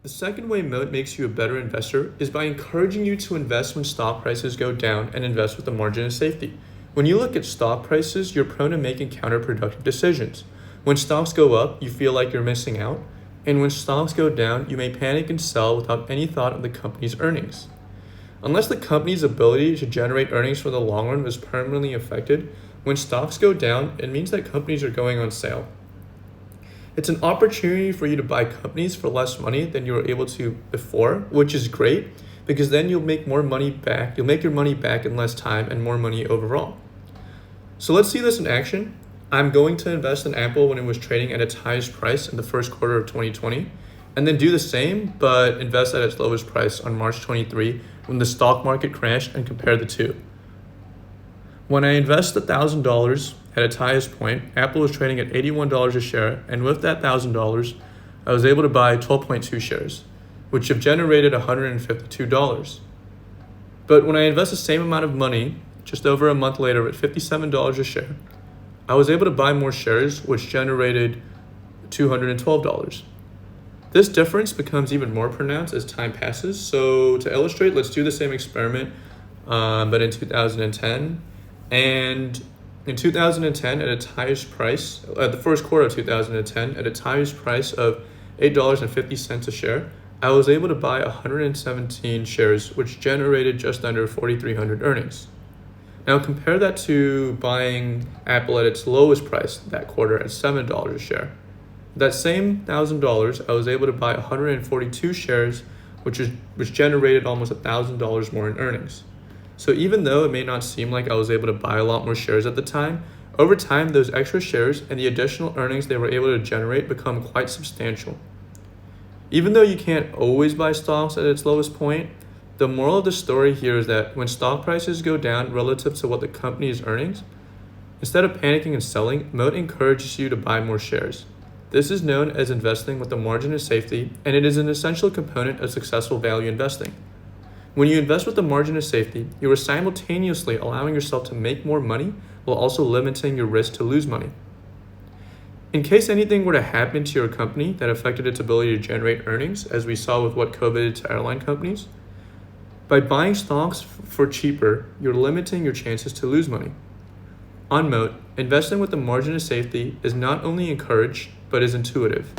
The second way Moat makes you a better investor is by encouraging you to invest when stock prices go down and invest with a margin of safety. When you look at stock prices, you're prone to making counterproductive decisions. When stocks go up, you feel like you're missing out. And when stocks go down, you may panic and sell without any thought of the company's earnings. Unless the company's ability to generate earnings for the long run was permanently affected, when stocks go down, it means that companies are going on sale. It's an opportunity for you to buy companies for less money than you were able to before, which is great because then you'll make more money back. You'll make your money back in less time and more money overall. So let's see this in action. I'm going to invest in Apple when it was trading at its highest price in the first quarter of 2020, and then do the same, but invest at its lowest price on March 23 when the stock market crashed, and compare the two. When I invest $1,000 at its highest point, Apple was trading at $81 a share, and with that $1,000, I was able to buy 12.2 shares, which have generated $152. But when I invest the same amount of money, just over a month later at $57 a share, I was able to buy more shares, which generated $212. This difference becomes even more pronounced as time passes. So to illustrate, let's do the same experiment, but in 2010. And in 2010, at its highest price, the first quarter of 2010, at its highest price of $8.50 a share, I was able to buy 117 shares, which generated just under 4,300 earnings. Now compare that to buying Apple at its lowest price that quarter at $7 a share. That same $1,000, I was able to buy 142 shares, which generated almost $1,000 more in earnings. So even though it may not seem like I was able to buy a lot more shares at the time, over time those extra shares and the additional earnings they were able to generate become quite substantial. Even though you can't always buy stocks at its lowest point, the moral of the story here is that when stock prices go down relative to what the company is earning, instead of panicking and selling, Moat encourages you to buy more shares. This is known as investing with a margin of safety, and it is an essential component of successful value investing. When you invest with a margin of safety, you are simultaneously allowing yourself to make more money while also limiting your risk to lose money. In case anything were to happen to your company that affected its ability to generate earnings, as we saw with what COVID did to airline companies, by buying stocks for cheaper, you're limiting your chances to lose money. On Moat, investing with a margin of safety is not only encouraged, but is intuitive.